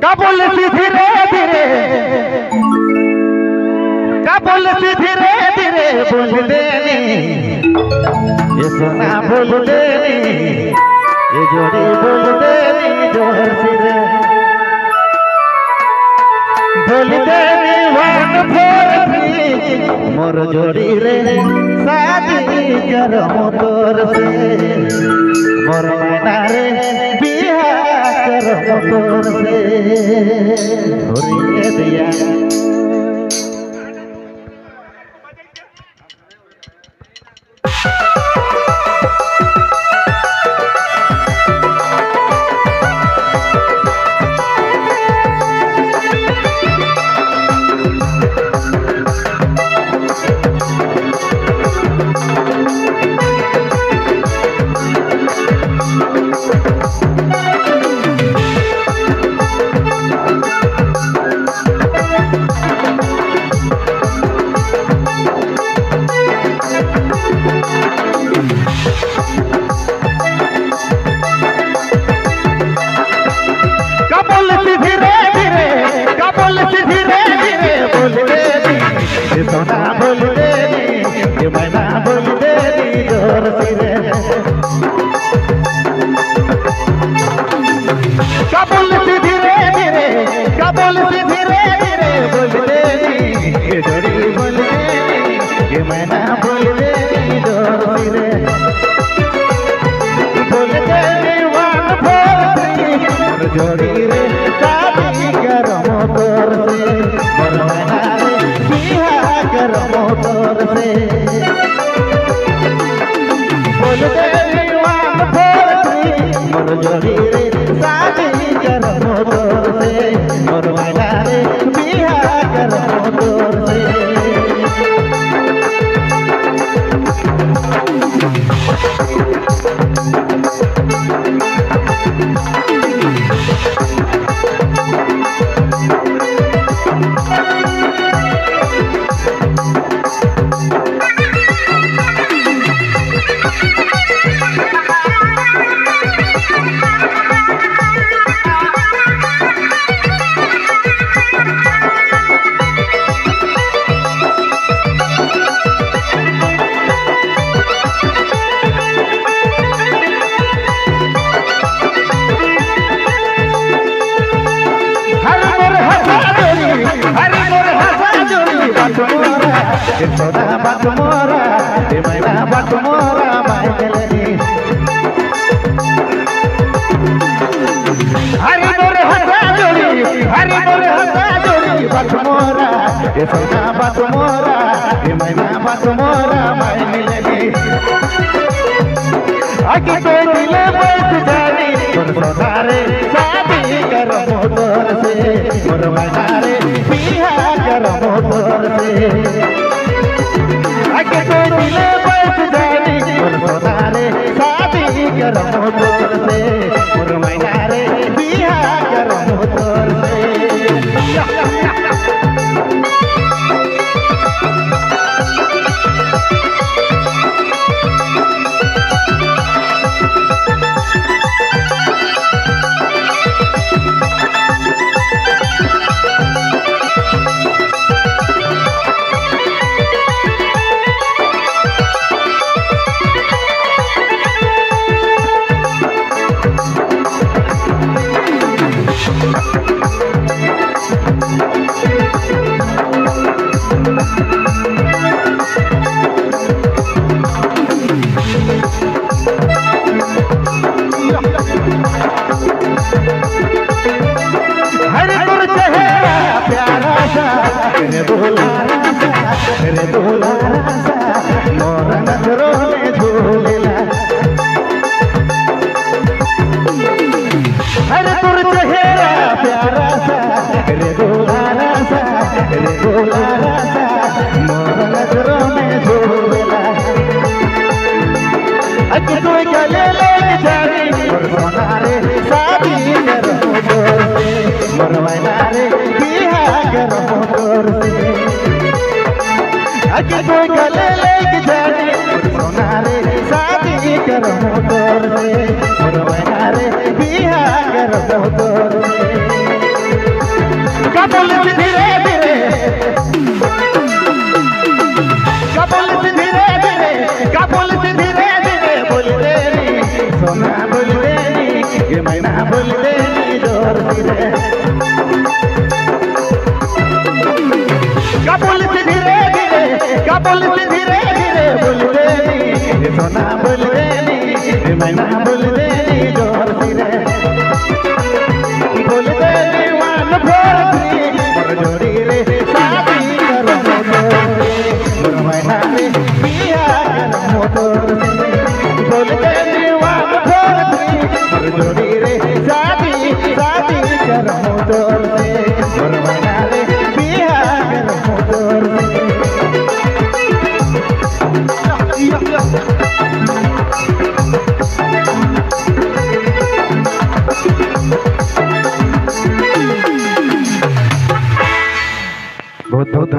कबूल सी धीरे धीरे कबूल सी धीरे धीरे बोल देनी ये सोना बोल देनी ये जोड़ी बोल देनी जोर से बोल देनी वन फोर थ्री मोर जोड़ी रे शादी करो तोर से मोर मैना रे बिहा करो तोर से होरी दिया सोना बोल देनी ये मैना बोल देनी जोर से कबूल से धीरे धीरे कबूल से धीरे धीरे बोल देनी ये जोड़ी बोल देनी ये मैना बोल देनी जोर से बोल देनी वन फोर थ्री जोड़ी रे शादी करो तोर से मोर मैना मोटर से बोल देनी वन फोर थ्री मोर जोड़ी रे शादी कर मोटर से मोर मैना रे बिहा कर मोटर से सोना बात मोरा ये मैना बात मोरा मायलनी हरी मोर हंसा जोड़ी बात मोरा ये सोना बात मोरा ये मैना बात मोरा मायलनी आगे तो दिले बैठ जानी मोर सोना रे शादी करो मोर से मोर मैना रे बिहा करो मोर से आगे तो दिले बैठ जानी मोर सोना रे शादी करो मोर से मोर मैना रे बिहा करो मोर से रे दुलारा सा मोर नजरों में झूलेला हरे तुर चेहरा प्यारा सा रे दुलारा सा मोर नजरों में झूलेला अज कोई गले लेके जानी मोर सोना रे शादी करो मोर मैना रे बिहा करो मोर से अज कोई गले लेके जानी सोना रे शादी करो मोर से मोर मैना रे बिहा करो मोर से कबूल से धीरे धीरे, कबूल से धीरे धीरे, कबूल से धीरे धीरे बोल देनी सोना बोल देनी ये मैना बोल देनी जोर धीरे कबूल से धीरे धीरे, कबूल से धीरे धीरे बोल देनी ये सोना बोल देनी ये मैना बोल देनी जोर धीरे बोल देनी वन फोर थ्री और जोड़ी रे शादी करो मोर मैना रे पिया करो मोर बोल देनी वन फोर थ्री और जोड़ी रे शादी शादी करो मोर मैना रे पिया करो मोर बहुत बहुत